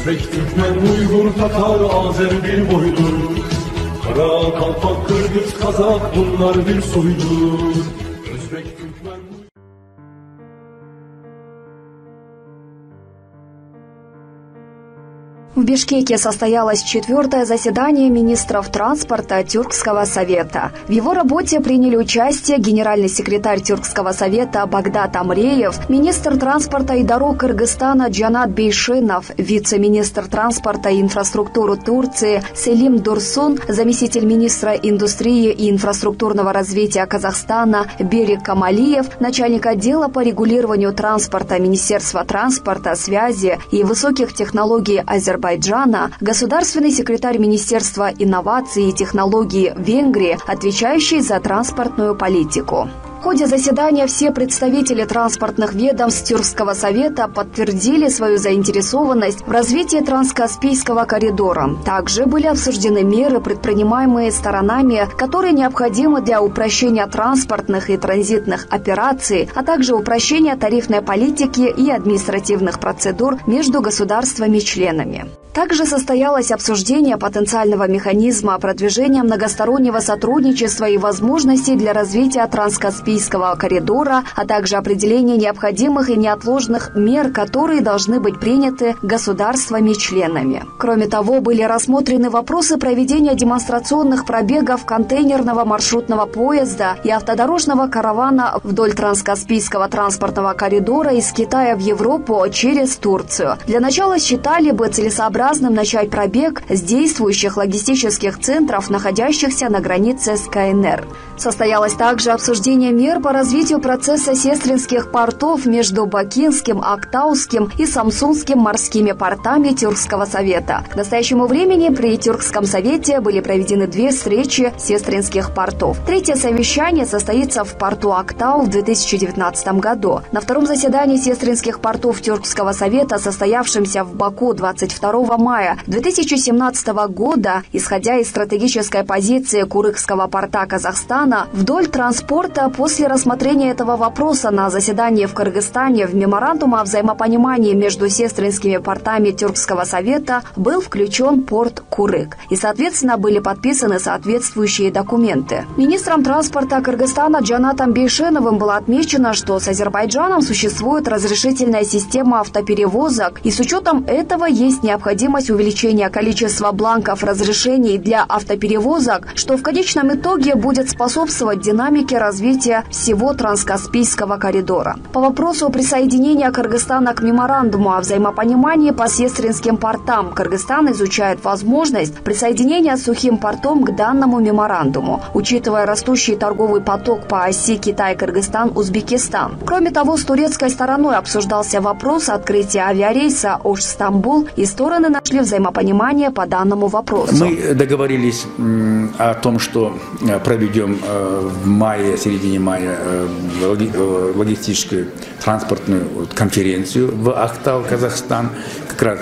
Özbek, Türkmen, Uygur, Tatar, Azer bir boydur. Kara, Kalpak, Kırgız, Kazak bunlar bir soydur. Özbek, Türkmen... В Бишкеке состоялось 4-е заседание министров транспорта Тюркского совета. В его работе приняли участие генеральный секретарь Тюркского совета Багдат Амреев, министр транспорта и дорог Кыргызстана Джанат Бейшенов, вице-министр транспорта и инфраструктуры Турции Селим Дурсун, заместитель министра индустрии и инфраструктурного развития Казахстана Берик Камалиев, начальник отдела по регулированию транспорта Министерства транспорта, связи и высоких технологий Азербайджана, государственный секретарь Министерства инноваций и технологий Венгрии, отвечающий за транспортную политику. В ходе заседания все представители транспортных ведомств Тюркского совета подтвердили свою заинтересованность в развитии Транскаспийского коридора. Также были обсуждены меры, предпринимаемые сторонами, которые необходимы для упрощения транспортных и транзитных операций, а также упрощения тарифной политики и административных процедур между государствами-членами. Также состоялось обсуждение потенциального механизма продвижения многостороннего сотрудничества и возможностей для развития Транскаспийского коридора, а также определение необходимых и неотложных мер, которые должны быть приняты государствами-членами. Кроме того, были рассмотрены вопросы проведения демонстрационных пробегов контейнерного маршрутного поезда и автодорожного каравана вдоль Транскаспийского транспортного коридора из Китая в Европу через Турцию. Для начала считали бы целесообразным начать пробег с действующих логистических центров, находящихся на границе с КНР. Состоялось также обсуждение мер по развитию процесса сестринских портов между Бакинским, Актауским и Самсунским морскими портами Тюркского совета. К настоящему времени при Тюркском совете были проведены 2 встречи сестринских портов. 3-е совещание состоится в порту Актау в 2019 году. На 2-м заседании сестринских портов Тюркского совета, состоявшемся в Баку 22 мая 2017 года, исходя из стратегической позиции Курыкского порта Казахстана, вдоль транспорта после рассмотрения этого вопроса на заседании в Кыргызстане в меморандум о взаимопонимании между сестринскими портами Тюркского совета был включен порт Курык, и, соответственно, были подписаны соответствующие документы. Министром транспорта Кыргызстана Джанатом Бейшеновым было отмечено, что с Азербайджаном существует разрешительная система автоперевозок, и с учетом этого есть необходимость увеличения количества бланков разрешений для автоперевозок, что в конечном итоге будет способствовать динамике развития всего Транскаспийского коридора. По вопросу присоединения Кыргызстана к меморандуму о взаимопонимании по сестринским портам, Кыргызстан изучает возможность присоединения Сухим портом к данному меморандуму, учитывая растущий торговый поток по оси Китай-Кыргызстан-Узбекистан. Кроме того, с турецкой стороной обсуждался вопрос открытия авиарейса Ош-Стамбул, и стороны нашли взаимопонимание по данному вопросу. Мы договорились о том, что проведем в мае, середине мая логистическую транспортную конференцию в Актау, Казахстан. Как раз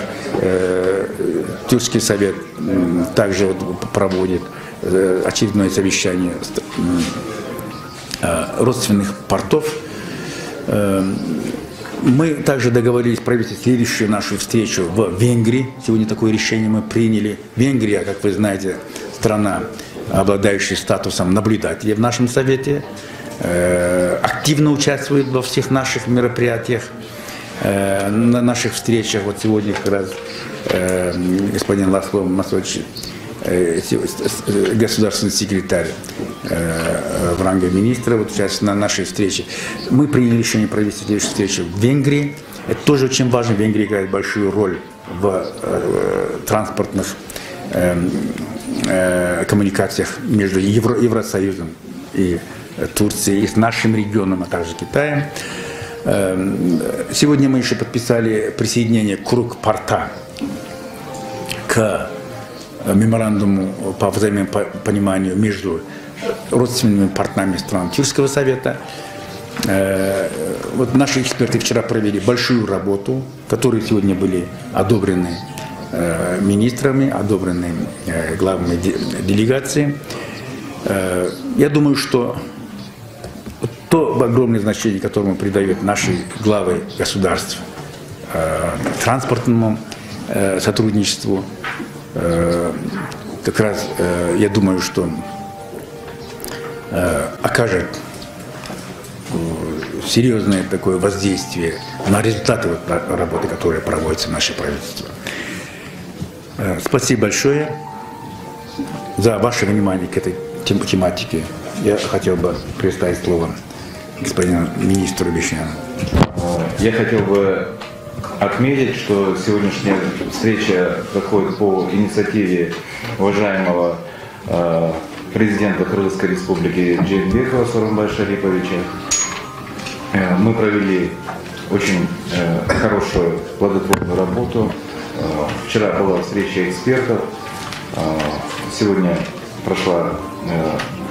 Тюркский совет также проводит очередное совещание родственных портов. Мы также договорились провести следующую нашу встречу в Венгрии. Сегодня такое решение мы приняли. Венгрия, как вы знаете, страна, обладающий статусом наблюдателя в нашем совете, активно участвует во всех наших мероприятиях, на наших встречах. Вот сегодня как раз господин Ласло Масович, государственный секретарь в ранге министра, вот сейчас на нашей встрече. Мы приняли решение провести следующую встречу в Венгрии. Это тоже очень важно. Венгрия играет большую роль в транспортных коммуникациях между Евросоюзом и Турцией, и с нашим регионом, а также Китаем. Сегодня мы еще подписали присоединение Курык-порта к меморандуму по взаимопониманию между родственными портами стран Тюркского совета. Вот наши эксперты вчера провели большую работу, которые сегодня были одобрены министрами, одобрены главами делегации. Я думаю, что то огромное значение, которое придают наши главы государств транспортному сотрудничеству. Как раз я думаю, что окажет серьезное такое воздействие на результаты работы, которые проводятся в нашей правительстве. Спасибо большое за ваше внимание к этой тематике. Я хотел бы предоставить слово господину министру Бешняну. Я хотел бы отметить, что сегодняшняя встреча проходит по инициативе уважаемого президента Кыргызской республики Жээнбекова Сооронбая Шариповича. Мы провели очень хорошую плодотворную работу. Вчера была встреча экспертов, сегодня прошла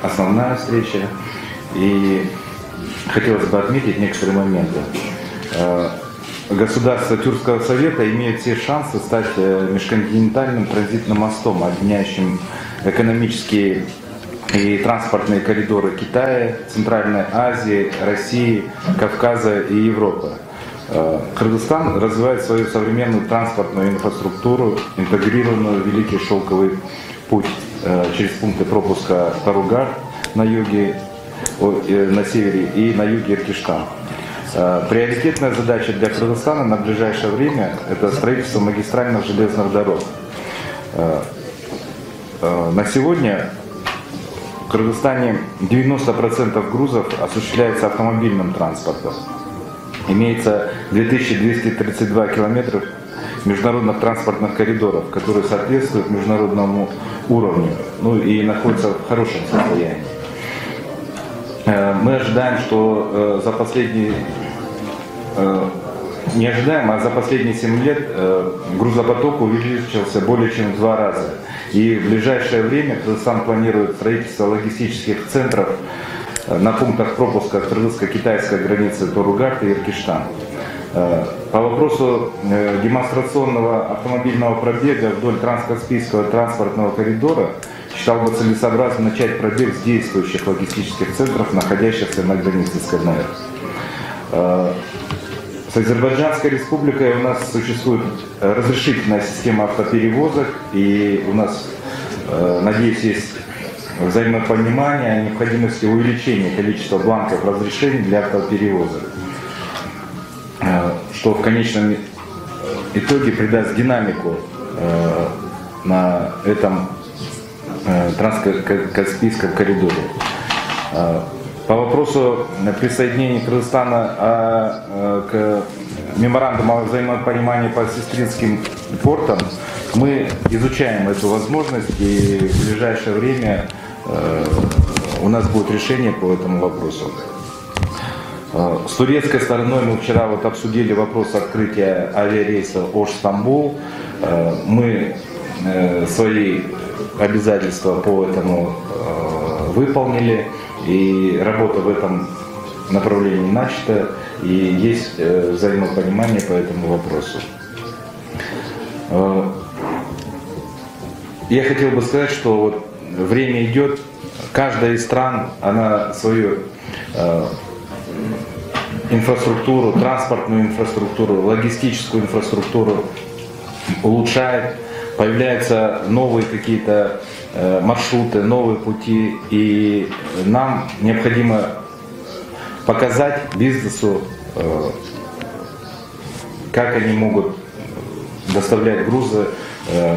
основная встреча. И хотелось бы отметить некоторые моменты. Государство Тюркского совета имеет все шансы стать межконтинентальным транзитным мостом, объединяющим экономические и транспортные коридоры Китая, Центральной Азии, России, Кавказа и Европы. Кыргызстан развивает свою современную транспортную инфраструктуру, интегрированную в Великий Шелковый путь через пункты пропуска Таругар на юге, на севере и на юге Иртыштан. Приоритетная задача для Кыргызстана на ближайшее время – это строительство магистральных железных дорог. На сегодня в Кыргызстане 90% грузов осуществляется автомобильным транспортом. Имеется 2232 километров международных транспортных коридоров, которые соответствуют международному уровню, ну и находятся в хорошем состоянии. Мы ожидаем, что за последние, не ожидаем, а за последние 7 лет грузопоток увеличился более чем в 2 раза. И в ближайшее время Кыргызстан планирует строительство логистических центров на пунктах пропуска кыргызско-китайской границы Торугарт и Иртыштан. По вопросу демонстрационного автомобильного пробега вдоль Транскаспийского транспортного коридора считал бы целесообразно начать пробег с действующих логистических центров, находящихся на границе с КНР. С Азербайджанской республикой у нас существует разрешительная система автоперевозок, и у нас, надеюсь, есть взаимопонимание о необходимости увеличения количества бланков разрешений для автоперевозок, что в конечном итоге придаст динамику на этом транскаспийском коридоре. По вопросу присоединения Кыргызстана к меморандуму о взаимопонимании по сестринским портам, мы изучаем эту возможность, и в ближайшее время у нас будет решение по этому вопросу. С турецкой стороной мы вчера обсудили вопрос открытия авиарейса Ош-Стамбул. Мы свои обязательства по этому выполнили, и работа в этом направлении начата, и есть взаимопонимание по этому вопросу. Я хотел бы сказать, что время идет, каждая из стран, она свою инфраструктуру, транспортную инфраструктуру, логистическую инфраструктуру улучшает, появляются новые какие-то маршруты, новые пути, и нам необходимо показать бизнесу, как они могут доставлять грузы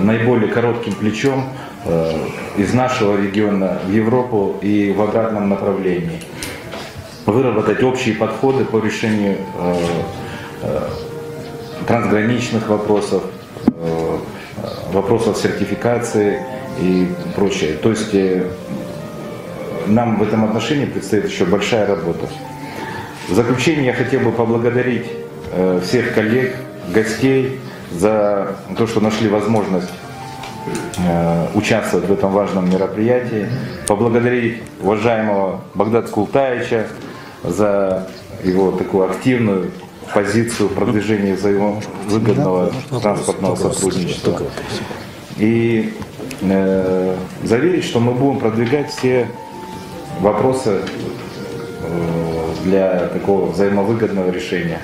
наиболее коротким путем из нашего региона в Европу и в обратном направлении. Выработать общие подходы по решению трансграничных вопросов, вопросов сертификации и прочее. То есть нам в этом отношении предстоит еще большая работа. В заключение я хотел бы поблагодарить всех коллег, гостей за то, что нашли возможность участвовать в этом важном мероприятии. Поблагодарить уважаемого Багдата Култаевича за его такую активную позицию продвижения взаимовыгодного транспортного сотрудничества. И заверить, что мы будем продвигать все вопросы для такого взаимовыгодного решения.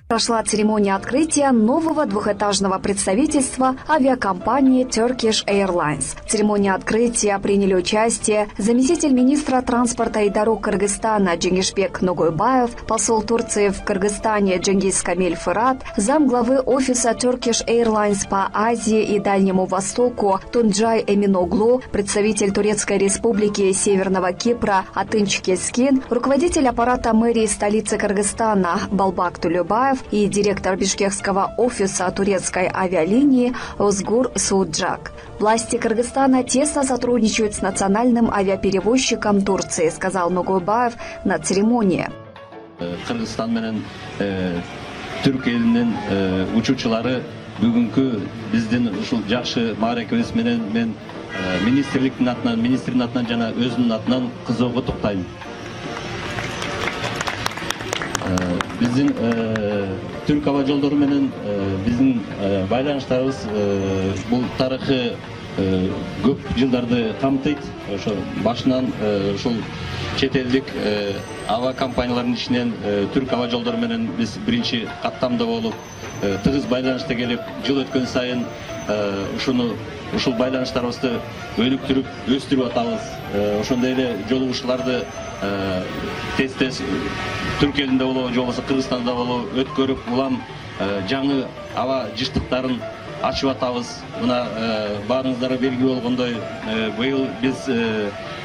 Прошла церемония открытия нового двухэтажного представительства авиакомпании Turkish Airlines. В церемонии открытия приняли участие заместитель министра транспорта и дорог Кыргызстана Дженгишбек Ногойбаев, посол Турции в Кыргызстане Дженгиз Камиль Фырат, замглавы офиса Turkish Airlines по Азии и Дальнему Востоку Тунджай Эминоглу, представитель Турецкой республики Северного Кипра Атынч Кескин, руководитель аппарата мэрии столицы Кыргызстана Балбак Тулюбаев и директор бишкекского офиса турецкой авиалинии Озгур Суджак. Власти Кыргызстана тесно сотрудничают с национальным авиаперевозчиком Турции, сказал Ногойбаев на церемонии. Кыргызстан менен Түрк элинин учуучулары бүгүнкү биздин ушул жакшы мааракебиз менен мен министрликтин атынан жана өзүмдүн атынан кызуу куттуктайм. Биздин Түрк аба жолдору менен биздин байланыштарыбыз бул тарыхы көп жылдарды камтыйт. Ошо башынан ушул чет элдик аба компаниялардын ичинен Түрк аба жолдору менен биз биринчи каттамда болуп тыгыз байланышта келип, жыл өткөн сайын ушул байланыштарыбызды өнүктүрүп, өстүрүп атабыз. Ошондой эле жолугушууларды тез Түрк элинде болобу, же болбосо Кыргызстанда болобу өткөрүп, улам жаңы аба жыштыктарын ачып атабыз. Мына баарыңыздарга белгилүү болгондой, быйыл биз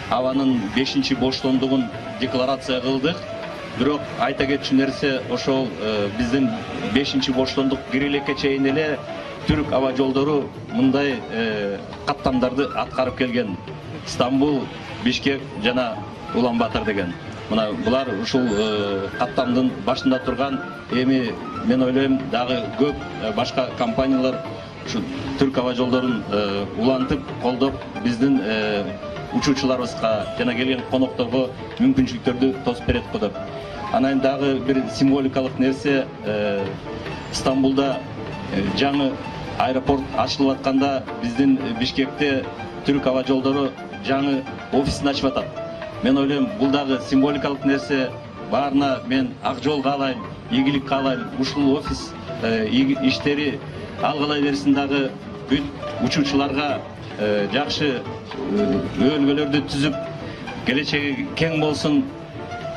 абанын 5-чи боштондугун декларация кылдык. Бирок айта кетчү нерсе, ошол биздин 5-чи боштондук кирилекке чейин эле Түрк аба жолдору мындай каттамдарды аткарып келген. Стамбул, Бишкек жана Улан-Батор деген. Мына булар ушул каттамдын башында турган, эми мен ойлойм дагы көп башка компаниялар ушу Түрк аба жолдорун улантып, колдоп, биздин учуучуларыбызга жана келген конокторго мүмкүнчүлүктөрдү тосуп берет го деп. Анан дагы бир символикалык нерсе, Стамбулда жаңы аэропорт ачылып атканда биздин Бишкекте Түрк аба жолдору жаңы офисин ачып атат. Мен ойлойм, бул дагы символикалык нерсе. Баарына мен ак жол каалайм, ийгилик каалайм. Ушул офис иштери алгылай берсин, дагы бүт учуучуларга жакшы өбөлгөлөрдү түзүп, келечеги кең болсун.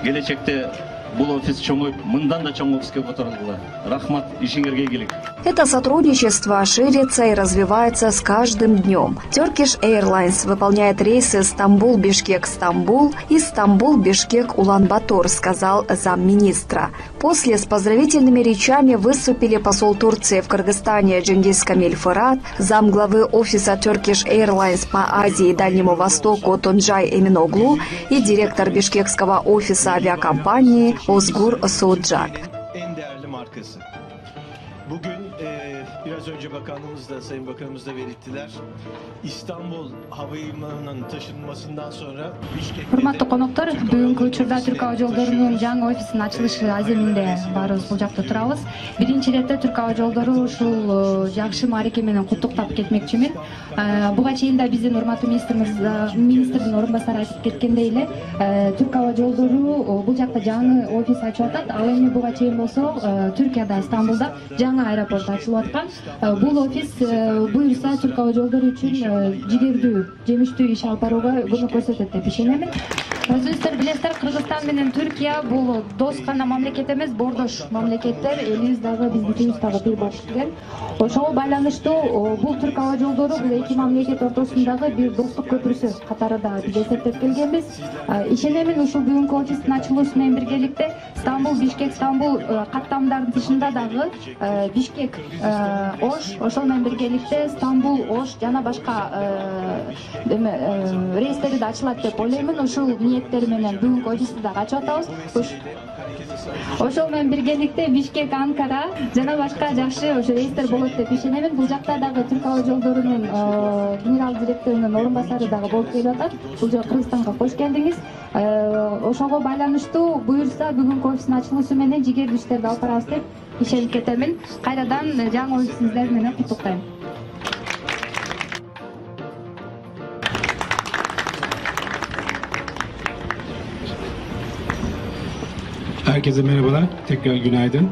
Келечекте бул офис чоңоюп, мындан да чоң офиске которулгула. Рахмат, ишиңерге ийгилик. Это сотрудничество ширится и развивается с каждым днем. Turkish Airlines выполняет рейсы Стамбул-Бишкек-Стамбул и Стамбул-Бишкек-Улан-Батор, сказал замминистра. После с поздравительными речами выступили посол Турции в Кыргызстане Дженгиз Камиль Фырат, замглавы офиса Turkish Airlines по Азии и Дальнему Востоку Тунджай Эминоглу и директор бишкекского офиса авиакомпании Озгур Суджак. Bugün biraz önce bakanlığımız da, Sayın Bakanımız da belirttiler. İstanbul Havalimanı'nın taşınmasından sonra Bişkek'te... Hurmatlı konoktор, бүгүнкү учурда Түрк аба жолдорунун жаңы офисинин ачылышы аземинде баарыбыз бул жакта турабыз. Биринчи иретте Түрк аба жолдору ушул жакшы маареке менен куттуктап кетмекчимин. Буга чейин да биздин урматтуу министрдин орун басары айтып кеткендей эле, Түрк аба жолдору бул жакта жаңы офис ачып атат. Ал эми буга чейин болсо Түркияда, Стамбулда жаңы аэропорт ачылып аткан. Бул офис буюрса Түрк аба жолдору үчүн жигердүү, жемиштүү иш алып барууга көмөк көрсөтөт деп ишенемин. Өзүңүздөр билесиздер, Кыргызстан менен Түркия бул дос гана мамлекет эмес, боордош мамлекеттер. Элибиз дагы биздикибиз дагы бир болуп келген. Ошого байланыштуу бул Түрк аба жолдору бул эки мамлекет ортосундагы бир достук көпүрөсү катары да биз эсептеп келгенбиз. Ишенемин, ушул бүгүнкү офистин ачылуусу менен биргеликте Стамбул, Бишкек, Стамбул каттамдардын тышында дагы Бишкек, Ош, ошол менен биргеликте Стамбул, Ош жана башка рейстери да ачылат деп ойлоймун. Ушул ниеттер менен бүгүнкү офисти дагы ачып атабыз. Ошол менен биргеликте Бишкек, Анкара жана башка жакшы ошо рейстер болот деп ишенемин. Бул жакта дагы Түрк аба жолдорунун генерал директорунун орун басары дагы болуп келип атат. Бул жок Кыргызстанга кош келдиңиз. Ошого байланыштуу буюрса бүгүнкү офистин ачылуусу менен жигердүү иштерди алып барабыз деп ишенип кетемин. Кайрадан жаңы офисиңиздер менен куттуктайм. Herkese merhabalar. Tekrar günaydın.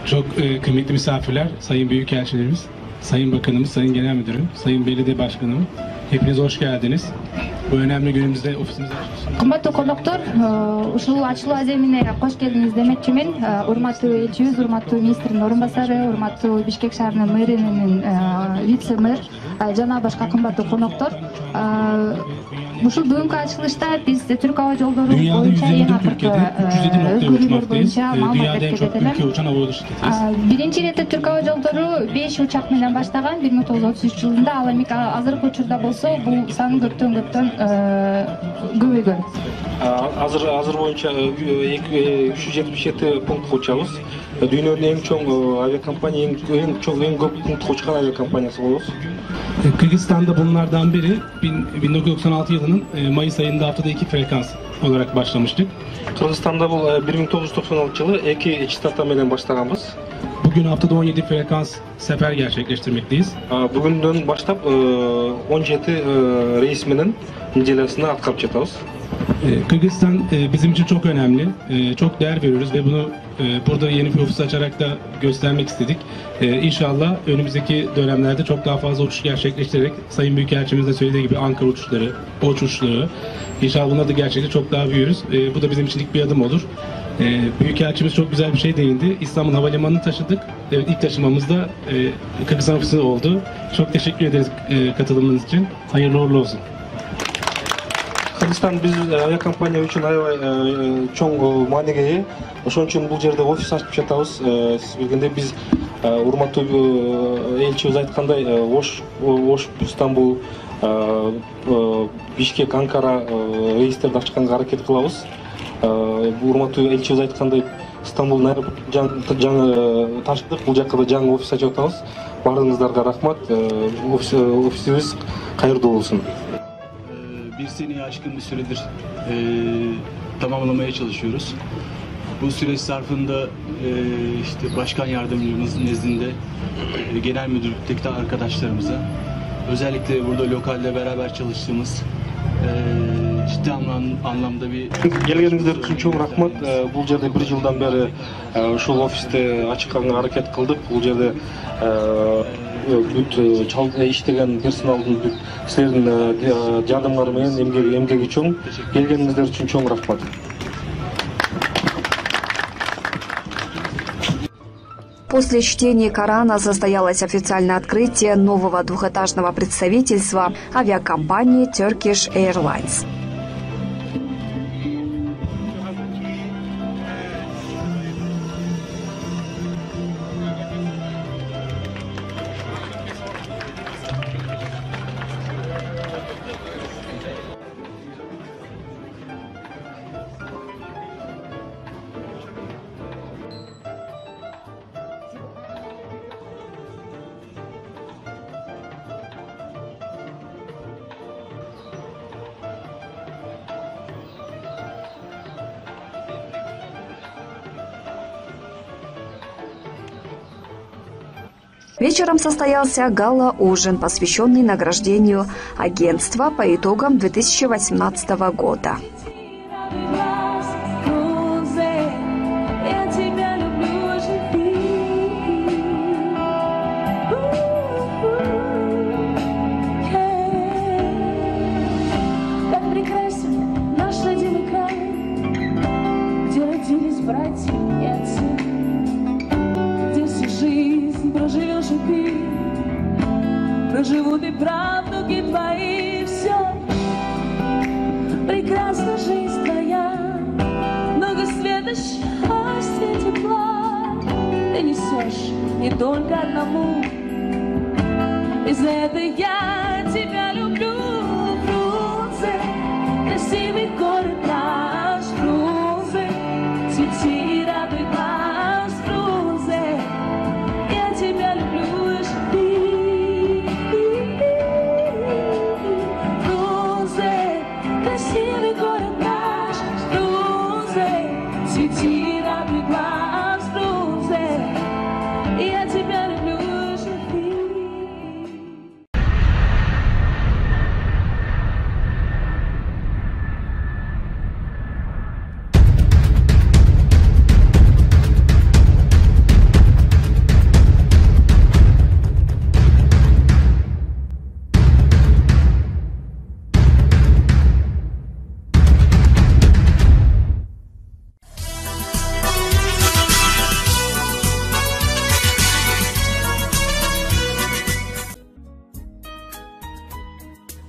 Çok kıymetli misafirler, sayın büyükelçilerimiz, sayın bakanımız, sayın genel müdürüm, sayın belediye başkanım. Hepiniz hoş geldiniz. Bu önemli günümüzde ofisimizi açmışsınız. Кымбаттуу конокторушул ачылуу аземине кош келдиңиз демекчимин. Урматтуу элчибиз, урматтуу министрдин орун басары, урматтуу Бишкек шаарынын мэринин вице мэр жана башка кымбаттуу коноктор. Ушул бүгүнкү ачылышта биз Türk Hava Yolları боюнча эң акыркы өзгөрүүлөр боюнча маалымат берип кетелим. Биринчи иретте Türk Hava Yolları 5 учак менен баштаган 1933 жылында, ал эми азыркы учурда болсо бул сан көптөн көбөйгөн. Азыр боюнча 377 пунктка учабыз. Дүйнөнүн эң чоң авиакомпания, эң көп пунктка учкан авиакомпаниясы болобуз. Kırgızistan'da bunlardan biri 1996 yılının Mayıs ayında haftada 2 frekans olarak başlamıştık. Kırgızistan'da bu 1996 yılı 2 частота менен başlaganбыз. Bugün haftada 17 frekans sefer gerçekleştirmekteyiz. Bugünden başlap 17 reis menен неделесine atkap жатабыз. Kırgızistan bizim için çok önemli, çok değer veriyoruz ve bunu burada yeni bir ofis açarak da göstermek istedik. İnşallah önümüzdeki dönemlerde çok daha fazla uçuş gerçekleştirerek Sayın Büyükelçimiz de söylediği gibi Ankara uçuşları, Oç uçuşları, İnşallah bunlar da gerçekten çok daha büyürüz. Bu da bizim için ilk bir adım olur. Büyükelçimiz çok güzel bir şey değindi. İstanbul Havalimanı'nı taşıdık. Evet, ilk taşımamız da Kırgızistan ofisi oldu. Çok teşekkür ederiz katılımınız için. Hayırlı uğurlu olsun. Kırgızistan biz авиакомпания үчүн аябай чоң маанеге ээ. Ошон үчүн бул жерде офис ачып жатабыз. Сиз билгендей биз урматтуу элчибиз айткандай Ош, Стамбул, Бишкек, Анкара рейстерди ачканга аракет кылабыз. Урматтуу элчибиз айткандай Стамбулдун аэропортун жаңы тачтык. Бул жакка да жаңы офис ачып атабыз. Баарыңыздарга рахмат. Офисибиz кайырдуу болсун. Bir seneyi aşkın bir süredir tamamlamaya çalışıyoruz. Bu süreç zarfında işte başkan yardımcımız nezdinde genel müdürlükteki arkadaşlarımıza, özellikle burada lokalde beraber çalıştığımız ciddi anlamda bir... Gelgeningizler үчүн чоң рахмат. Бул жерде 1 жылдан бери ушул офисти ачканга аракет кылдык. Бул жерде бүт иштеген персоналдын силердин жардамыңар менен эмгеги чоң. Келгениңиздер үчүн чоң рахмат. После чтения Корана состоялось официальное открытие нового двухэтажного представительства авиакомпании Turkish Airlines. Вечером состоялся гала-ужин, посвященный награждению агентства по итогам 2018 года. Проживут и правнуки твои, все прекрасна жизнь твоя, много света, счастья, тепла ты несешь не только одному, и за это я тебя люблю. Фрунзе, красивый город наш, Фрунзе, цвети, радуй глаз, Фрунзе, я тебя люблю.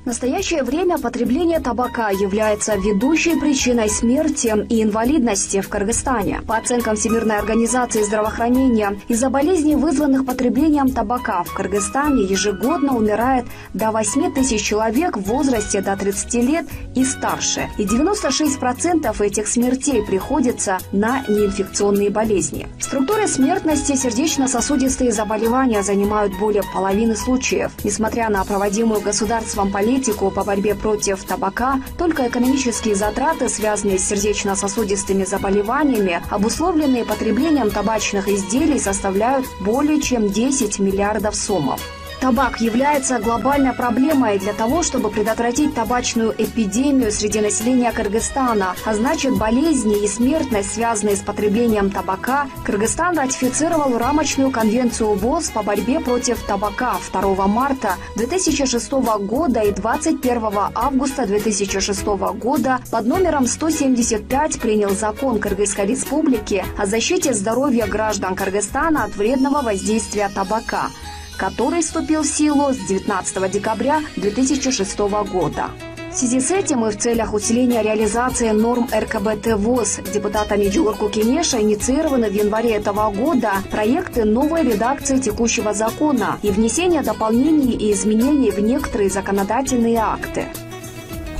В настоящее время потребление табака является ведущей причиной смерти и инвалидности в Кыргызстане. По оценкам Всемирной организации здравоохранения, из-за болезней, вызванных потреблением табака в Кыргызстане, ежегодно умирает до 8 тысяч человек в возрасте до 30 лет и старше. И 96% этих смертей приходится на неинфекционные болезни. В структуре смертности сердечно-сосудистые заболевания занимают более половины случаев. Несмотря на проводимую государством политику по борьбе против табака, только экономические затраты, связанные с сердечно-сосудистыми заболеваниями, обусловленные потреблением табачных изделий, составляют более чем 10 миллиардов сомов. Табак является глобальной проблемой. Для того, чтобы предотвратить табачную эпидемию среди населения Кыргызстана, а значит болезни и смертность, связанные с потреблением табака, Кыргызстан ратифицировал рамочную конвенцию ВОЗ по борьбе против табака 2 марта 2006 года и 21 августа 2006 года под номером 175 принял закон Кыргызской Республики о защите здоровья граждан Кыргызстана от вредного воздействия табака, который вступил в силу с 19 декабря 2006 года. В связи с этим и в целях усиления реализации норм РКБТ ВОЗ депутатами Джугурку Кенеша инициированы в январе этого года проекты новой редакции текущего закона и внесения дополнений и изменений в некоторые законодательные акты.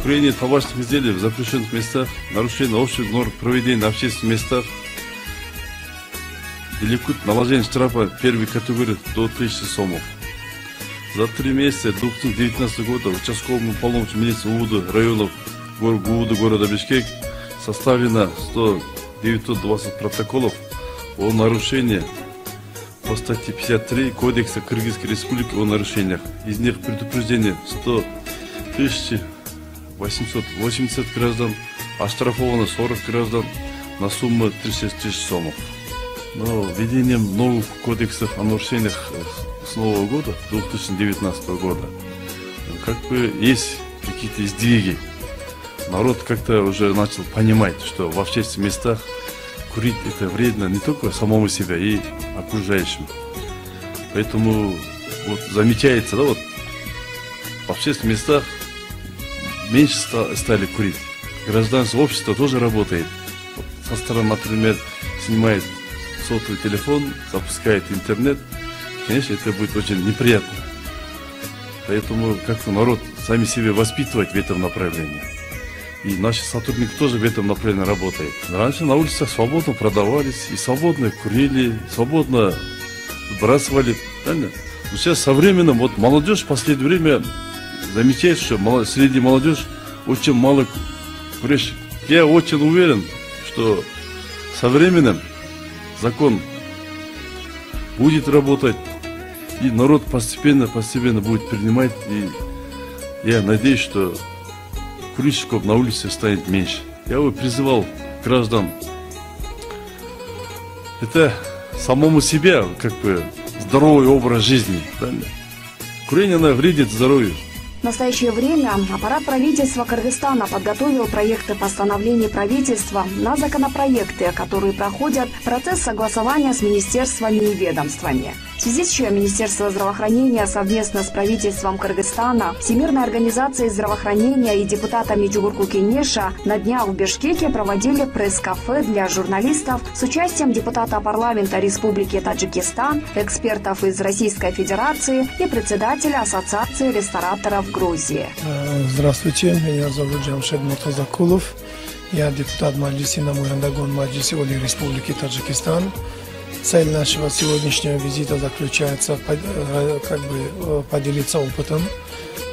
Курение табачных изделий в запрещенных местах, нарушение общих норм проведения на общественных местах, влекут наложение штрафа первой категории до 1000 сомов. За 3 месяца 2019 года участковому уполномоченному милиции УВД районов ГУВД города Бишкек составлено 920 протоколов о нарушении по статье 53 Кодекса Кыргызской Республики о нарушениях. Из них предупреждение 100 880 граждан, оштрафовано 40 граждан на сумму 36 тысяч сомов. Но введением новых кодексов о нарушениях с нового года, 2019 года, как бы есть какие-то сдвиги. Народ как-то уже начал понимать, что в общественных местах курить это вредно не только самому себе, и окружающим. Поэтому вот замечается, да, вот в общественных местах меньше стали курить. Гражданское общество тоже работает. Вот со стороны, например, снимает сотовый телефон, запускает интернет. Конечно, это будет очень неприятно. Поэтому как-то народ сами себе воспитывать в этом направлении. И наши сотрудники тоже в этом направлении работают. Раньше на улицах свободно продавались, и свободно курили, свободно выбрасывали. Правильно? Но сейчас со временем, вот молодежь в последнее время замечает, что среди молодежи очень мало курящих. Я очень уверен, что со временем закон будет работать, и народ постепенно будет принимать, и я надеюсь, что курильщиков на улице станет меньше. Я бы призывал граждан, это самому себе, как бы, здоровый образ жизни, правильно? Курение, оно вредит здоровью. В настоящее время аппарат правительства Кыргызстана подготовил проекты постановлений правительства на законопроекты, которые проходят процесс согласования с министерствами и ведомствами. В связи с чем Министерство здравоохранения совместно с правительством Кыргызстана, Всемирной организацией здравоохранения и депутатами Джугурку Кенеша на днях в Бишкеке проводили пресс-кафе для журналистов с участием депутата парламента Республики Таджикистан, экспертов из Российской Федерации и председателя Ассоциации рестораторов Грузии. Здравствуйте, меня зовут Джамшед Муртазакулов. Я депутат Маджлиси Намуяндагон Маджлиси Оли Республики Таджикистан. Цель нашего сегодняшнего визита заключается поделиться опытом.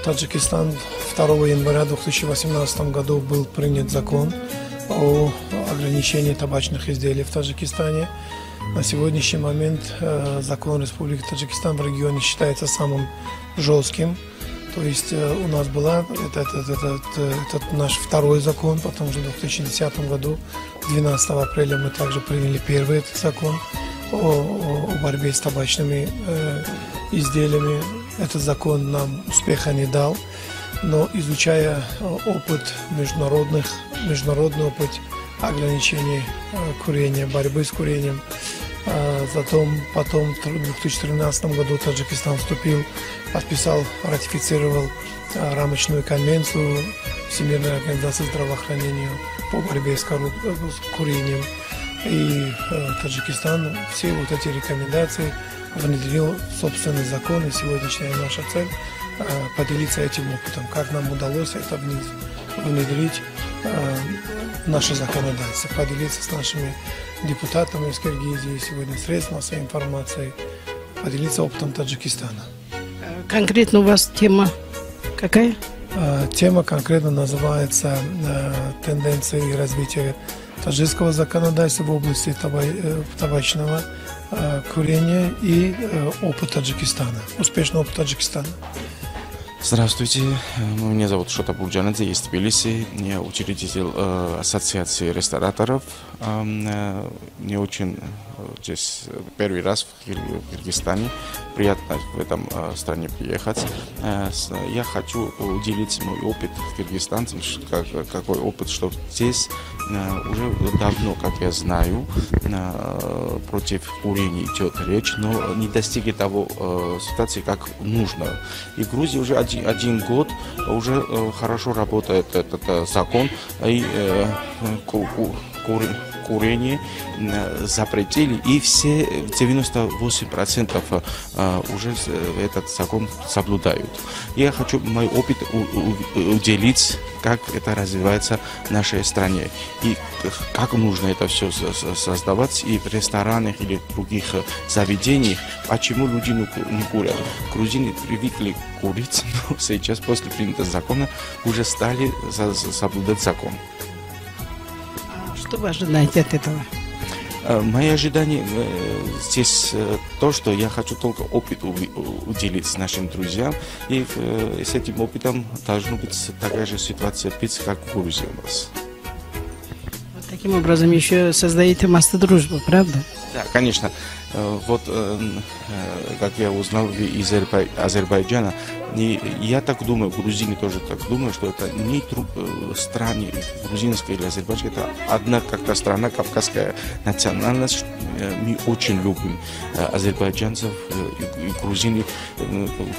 Таджикистан 2 января 2018 году был принят закон о ограничении табачных изделий в Таджикистане. На сегодняшний момент закон Республики Таджикистан в регионе считается самым жестким. То есть у нас была этот наш второй закон, потом уже в 2010 году, 12 апреля мы также приняли первый этот закон о борьбе с табачными изделиями. Этот закон нам успеха не дал, но изучая опыт международный опыт ограничения курения, борьбы с курением, Потом в 2013 году Таджикистан подписал, ратифицировал рамочную конвенцию Всемирной организации здравоохранения по борьбе с курением. И Таджикистан все вот эти рекомендации внедрил в собственный закон. И сегодняшняя наша цель поделиться этим опытом, как нам удалось это внедрить в наше законодательство, поделиться с нашими депутатами из Киргизии, сегодня средств массовой информации, поделиться опытом Таджикистана. Конкретно у вас тема какая? Тема конкретно называется «Тенденции развития таджикского законодательства в области табачного курения и опыт Таджикистана, успешный опыт Таджикистана». Здравствуйте, меня зовут Шота Бурджанадзе, из Тбилиси, я учредитель ассоциации рестораторов. Мне очень здесь первый раз в Киргизстане, приятно в этом стране приехать. Я хочу уделить мой опыт киргизстанцам, какой опыт, что здесь уже давно, как я знаю, против курения идет речь, но не достигли того ситуации, как нужно. И в Грузии уже один год уже хорошо работает этот закон, и курение запретили, и все 98% уже этот закон соблюдают. Я хочу мой опыт уделить, как это развивается в нашей стране, и как нужно это все создавать и в ресторанах или в других заведениях, почему люди не курят. Грузины привыкли курить, но сейчас после принятого закона уже стали соблюдать закон. Что вы ожидаете от этого? Мои ожидания здесь то, что я хочу только опыт уделить с нашим друзьям, и с этим опытом должна быть такая же ситуация, как в Грузии у нас. Вот таким образом еще создаете мосты дружбы, правда? Да, конечно. Вот, как я узнал из Азербайджана, и я так думаю, грузины тоже так думают, что это не страны, грузинская или азербайджанская, это одна как-то страна, кавказская национальность. Мы очень любим азербайджанцев и грузины.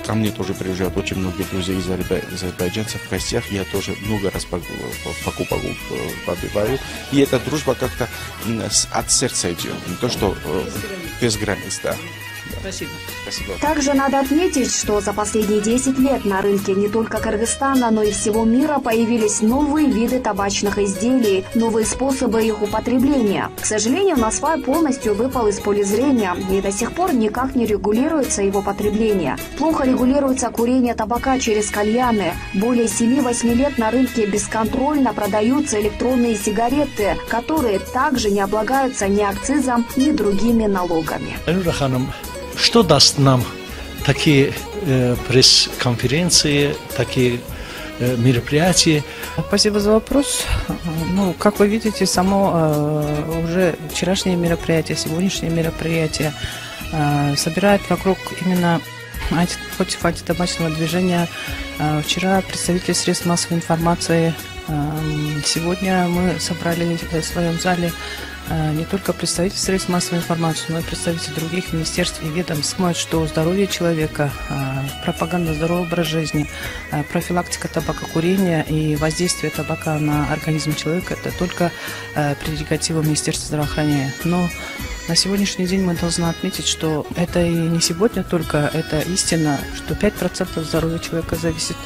Ко мне тоже приезжают очень много друзей из азербайджанцев в гостях. Я тоже много раз побываю. И эта дружба как-то от сердца идет, не то что без границ, да. Спасибо. Спасибо. Также надо отметить, что за последние 10 лет на рынке не только Кыргызстана, но и всего мира появились новые виды табачных изделий, новые способы их употребления. К сожалению, насвай полностью выпал из поля зрения, и до сих пор никак не регулируется его потребление. Плохо регулируется курение табака через кальяны. Более 7-8 лет на рынке бесконтрольно продаются электронные сигареты, которые также не облагаются ни акцизом, ни другими налогами. Что даст нам такие пресс-конференции, такие мероприятия? Спасибо за вопрос. Ну, как вы видите, само уже вчерашнее мероприятие, сегодняшнее мероприятие собирает вокруг именно против антитабачного движения. Вчера представители средств массовой информации, сегодня мы собрали в своем зале не только представители средств массовой информации, но и представители других министерств и ведомств. Думают, что здоровье человека, пропаганда здорового образа жизни, профилактика табакокурения и воздействие табака на организм человека – это только прерогатива Министерства здравоохранения. Но на сегодняшний день мы должны отметить, что это и не сегодня только, это истина, что 5% здоровья человека зависит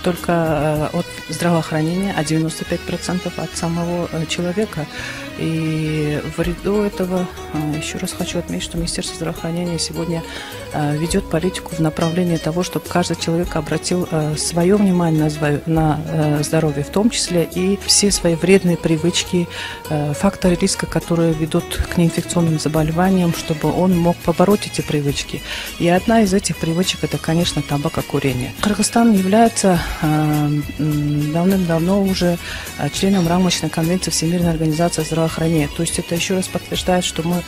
только от здравоохранения, а 95% от самого человека. И в ряду этого еще раз хочу отметить, что Министерство здравоохранения сегодня ведет политику в направлении того, чтобы каждый человек обратил свое внимание на здоровье, в том числе и все свои вредные привычки, факторы риска, которые ведут к неинфекционным заболеваниям, чтобы он мог побороть эти привычки. И одна из этих привычек – это, конечно, табакокурение. Кыргызстан является давным-давно уже членом рамочной конвенции Всемирной организации здравоохранения. То есть это еще раз подтверждает, что мы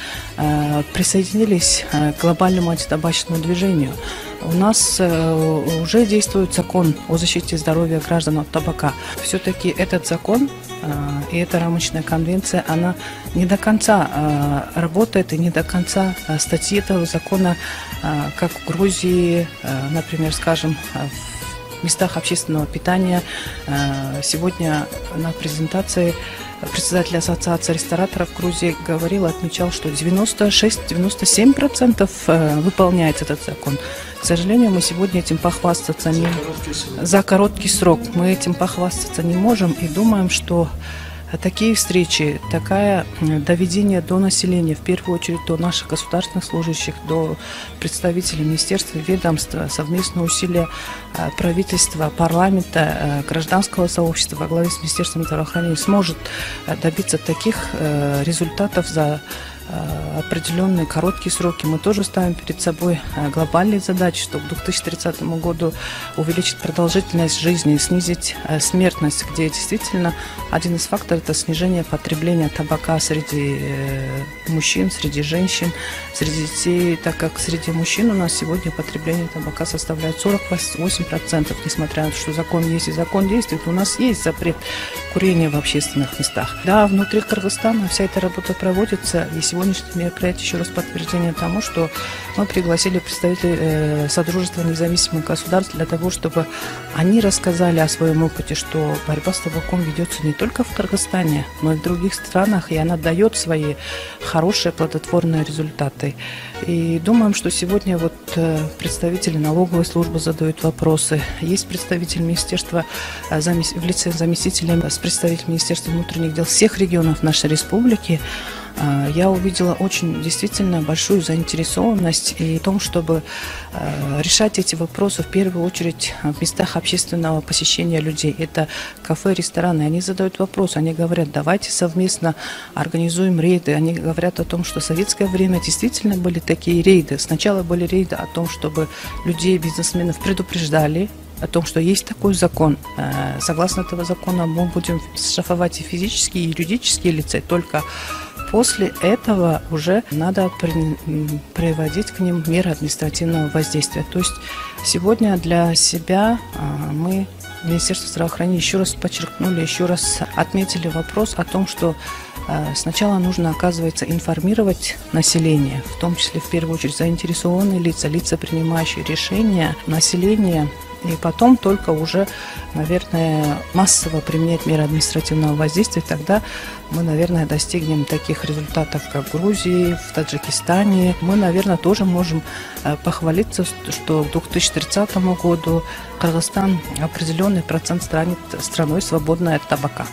присоединились к глобальному антитабачному движению. У нас уже действует закон о защите здоровья граждан от табака. Все-таки этот закон и эта рамочная конвенция, она не до конца работает, и не до конца статьи этого закона, как в Грузии, например, скажем, в местах общественного питания. Сегодня на презентации председатель Ассоциации рестораторов Грузии говорил, отмечал, что 96-97% выполняет этот закон. К сожалению, мы сегодня этим похвастаться не за короткий срок. Мы этим похвастаться не можем и думаем, что такие встречи, такое доведение до населения, в первую очередь до наших государственных служащих, до представителей министерств и ведомств, совместные усилия правительства, парламента, гражданского сообщества во главе с Министерством здравоохранения сможет добиться таких результатов за определенные короткие сроки. Мы тоже ставим перед собой глобальные задачи, чтобы к 2030 году увеличить продолжительность жизни, снизить смертность, где действительно один из факторов – это снижение потребления табака среди мужчин, среди женщин, среди детей, так как среди мужчин у нас сегодня потребление табака составляет 48%, несмотря на то, что закон есть и закон действует, у нас есть запрет курения в общественных местах. Да, внутри Кыргызстана вся эта работа проводится, и сегодняшнее мероприятие еще раз подтверждение тому, что мы пригласили представителей Содружества независимых государств для того, чтобы они рассказали о своем опыте, что борьба с табаком ведется не только в Кыргызстане, но и в других странах, и она дает свои хорошие плодотворные результаты. И думаем, что сегодня вот представители налоговой службы задают вопросы, есть представитель министерства в лице заместителя с представителем Министерства внутренних дел всех регионов нашей республики. Я увидела очень действительно большую заинтересованность и в том, чтобы решать эти вопросы в первую очередь в местах общественного посещения людей. Это кафе, рестораны. Они задают вопрос, они говорят, давайте совместно организуем рейды. Они говорят о том, что в советское время действительно были такие рейды. Сначала были рейды о том, чтобы людей, бизнесменов предупреждали о том, что есть такой закон. Согласно этого закона мы будем штрафовать и физические, и юридические лица, только после этого уже надо приводить к ним меры административного воздействия. То есть сегодня для себя мы, Министерство здравоохранения, еще раз подчеркнули, еще раз отметили вопрос о том, что сначала нужно, оказывается, информировать население, в том числе, в первую очередь, заинтересованные лица, лица, принимающие решения, население, и потом только уже, наверное, массово применять меры административного воздействия. Тогда мы, наверное, достигнем таких результатов, как в Грузии, в Таджикистане. Мы, наверное, тоже можем похвалиться, что к 2030 году Кыргызстан определенный процент станет страной, свободной от табака.